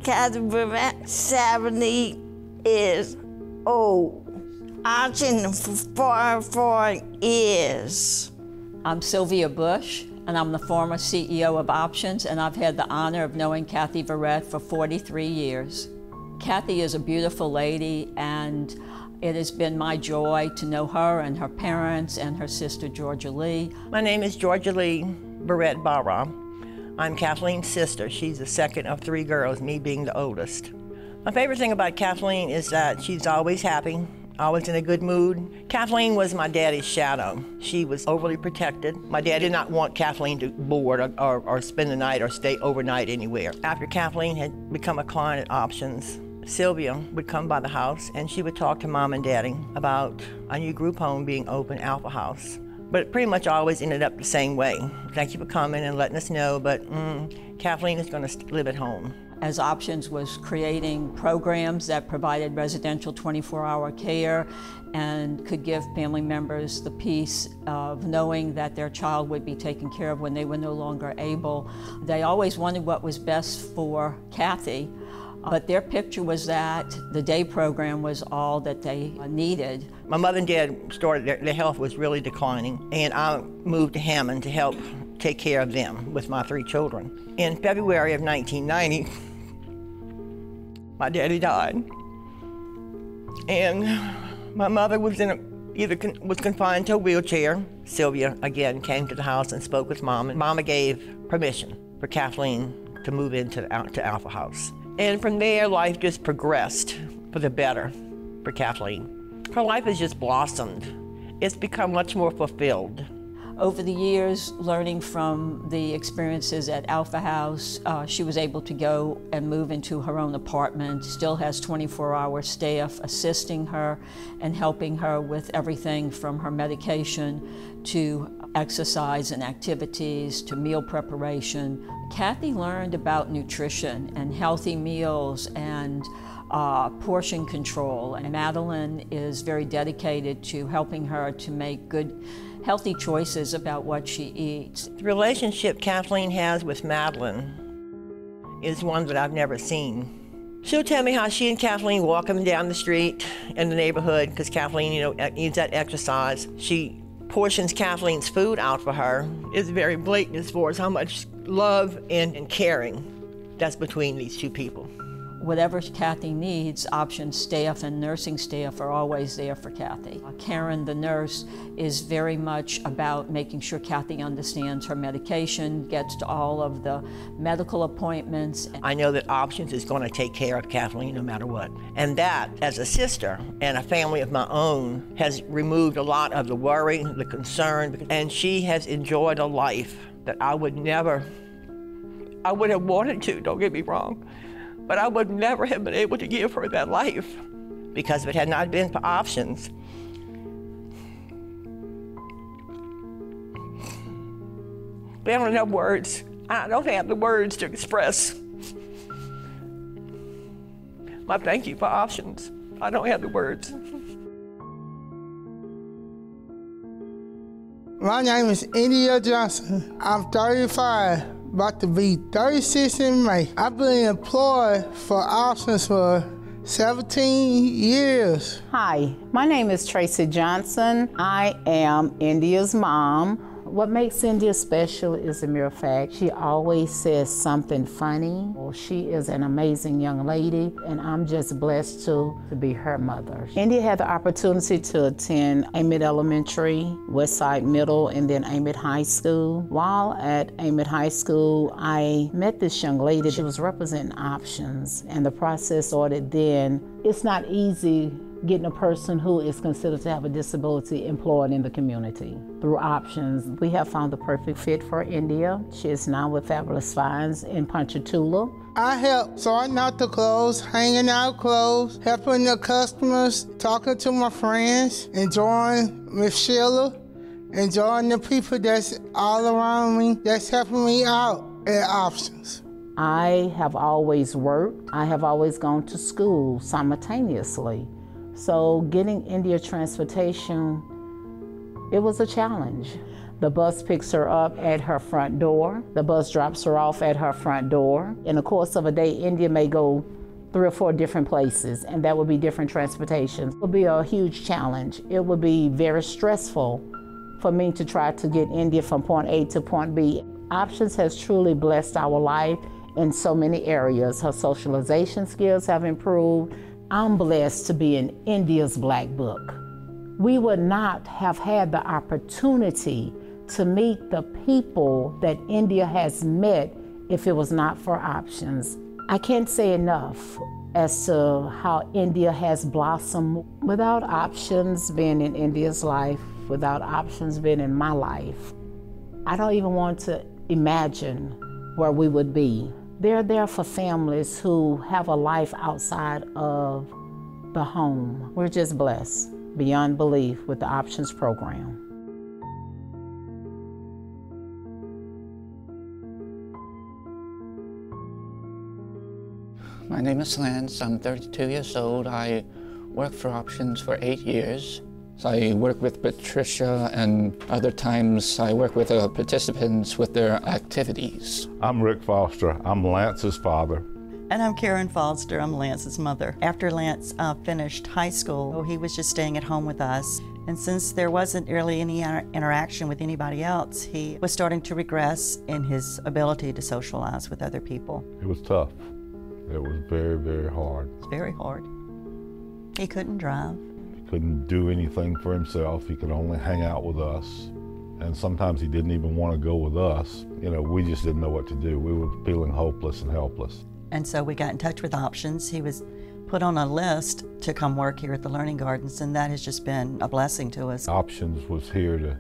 Kathy Verret, 70 years old. Option for 4 years. I'm Sylvia Bush, and I'm the former CEO of Options, and I've had the honor of knowing Kathy Verret for 43 years. Kathy is a beautiful lady, and it has been my joy to know her and her parents and her sister Georgia Lee. My name is Georgia Lee Verret Barra. I'm Kathleen's sister. She's the second of 3 girls, me being the oldest. My favorite thing about Kathleen is that she's always happy, always in a good mood. Kathleen was my daddy's shadow. She was overly protected. My dad did not want Kathleen to board or spend the night or stay overnight anywhere. After Kathleen had become a client at Options, Sylvia would come by the house and she would talk to Mom and Daddy about a new group home being open, Alpha House. But it pretty much always ended up the same way. Thank you for coming and letting us know, but Kathleen is going to live at home. As Options was creating programs that provided residential 24-hour care and could give family members the peace of knowing that their child would be taken care of when they were no longer able, they always wanted what was best for Kathy. But their picture was that the day program was all that they needed. My mother and dad started, their health was really declining, and I moved to Hammond to help take care of them with my 3 children. In February of 1990, my daddy died, and my mother was was confined to a wheelchair. Sylvia again came to the house and spoke with Mom, and Mama gave permission for Kathleen to move into Alpha House. And from there, life just progressed for the better for Kathleen. Her life has just blossomed. It's become much more fulfilled. Over the years, learning from the experiences at Alpha House, she was able to go and move into her own apartment, still has 24-hour staff assisting her and helping her with everything from her medication to exercise and activities to meal preparation. Kathy learned about nutrition and healthy meals and portion control, and Madeline is very dedicated to helping her to make good, healthy choices about what she eats. The relationship Kathleen has with Madeline is one that I've never seen. She'll tell me how she and Kathleen walk them down the street in the neighborhood, because Kathleen, needs that exercise. She portions Kathleen's food out for her. It's very blatant as far as how much love and caring that's between these 2 people. Whatever Kathy needs, Options staff and nursing staff are always there for Kathy. Karen, the nurse, is very much about making sure Kathy understands her medication, gets to all of the medical appointments. I know that Options is going to take care of Kathleen no matter what. And that, as a sister and a family of my own, has removed a lot of the worry, the concern, and she has enjoyed a life that I would have wanted to, don't get me wrong. But I would never have been able to give her that life, because if it had not been for Options, I don't have words. I don't have the words to express my thank you for Options. I don't have the words. My name is India Johnson. I'm 35. About to be 36 in May. I've been employed for Options for 17 years. Hi, my name is Tracy Johnson. I am India's mom. What makes India special is the mere fact she always says something funny. Well, she is an amazing young lady, and I'm just blessed to be her mother. India had the opportunity to attend Amite Elementary, Westside Middle, and then Amite High School. While at Amite High School, I met this young lady. She was representing Options, and the process started then. It's not easy getting a person who is considered to have a disability employed in the community. Through Options, we have found the perfect fit for India. She is now with Fabulous Finds in Ponchatoula. I help sorting out the clothes, hanging out clothes, helping the customers, talking to my friends, enjoying Miss Sheila, enjoying the people that's all around me, that's helping me out at Options. I have always worked. I have always gone to school simultaneously. So getting India transportation, it was a challenge. The bus picks her up at her front door. The bus drops her off at her front door. In the course of a day, India may go 3 or 4 different places, and that would be different transportations. It would be a huge challenge. It would be very stressful for me to try to get India from point A to point B. Options has truly blessed our life in so many areas. Her socialization skills have improved. I'm blessed to be in India's Black Book. We would not have had the opportunity to meet the people that India has met if it was not for Options. I can't say enough as to how India has blossomed. Without Options being in India's life, without Options being in my life, I don't even want to imagine where we would be. They're there for families who have a life outside of the home. We're just blessed beyond belief with the Options program. My name is Lance. I'm 32 years old. I worked for Options for 8 years. So I work with Patricia, and other times I work with participants with their activities. I'm Rick Foster. I'm Lance's father. And I'm Karen Foster. I'm Lance's mother. After Lance finished high school, he was just staying at home with us. And since there wasn't really any interaction with anybody else, he was starting to regress in his ability to socialize with other people. It was tough. It was very, very hard. It's very hard. He couldn't drive. He couldn't do anything for himself. He could only hang out with us. And sometimes he didn't even want to go with us. You know, we just didn't know what to do. We were feeling hopeless and helpless. And so we got in touch with Options. He was put on a list to come work here at the Learning Gardens, and that has just been a blessing to us. Options was here to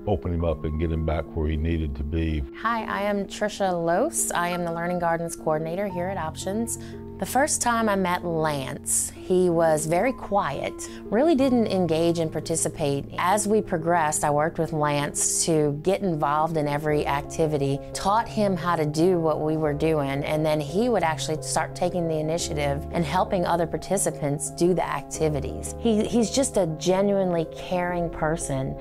open him up and get him back where he needed to be. Hi, I am Patricia Lohse. I am the Learning Gardens coordinator here at Options. The first time I met Lance, he was very quiet, really didn't engage and participate. As we progressed, I worked with Lance to get involved in every activity, taught him how to do what we were doing, and then he would actually start taking the initiative and helping other participants do the activities. He's just a genuinely caring person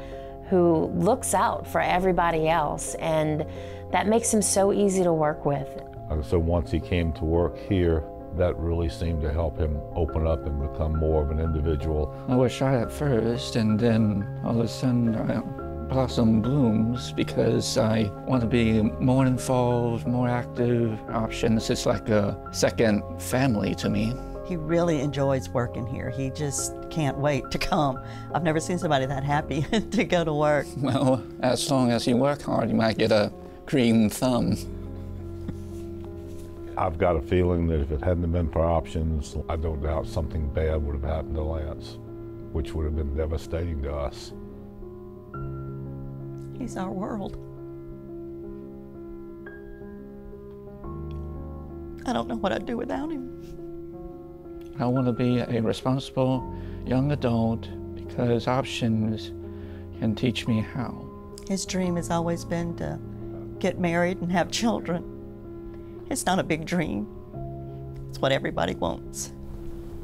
who looks out for everybody else, and that makes him so easy to work with. So once he came to work here, that really seemed to help him open up and become more of an individual. I was shy at first, and then all of a sudden I blossom blooms because I want to be more involved, more active. Options is like a second family to me. He really enjoys working here. He just can't wait to come. I've never seen somebody that happy to go to work. Well, as long as you work hard, you might get a green thumb. I've got a feeling that if it hadn't been for Options, I don't doubt something bad would have happened to Lance, which would have been devastating to us. He's our world. I don't know what I'd do without him. I want to be a responsible young adult because Options can teach me how. His dream has always been to get married and have children. It's not a big dream. It's what everybody wants.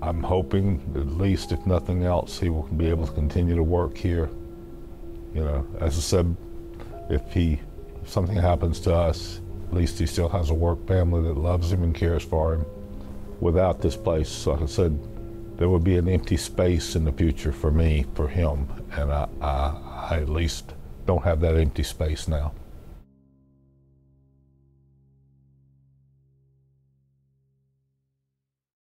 I'm hoping, at least if nothing else, he will be able to continue to work here. You know, as I said, if something happens to us, at least he still has a work family that loves him and cares for him. Without this place, like I said, there would be an empty space in the future for me, for him, and I at least don't have that empty space now.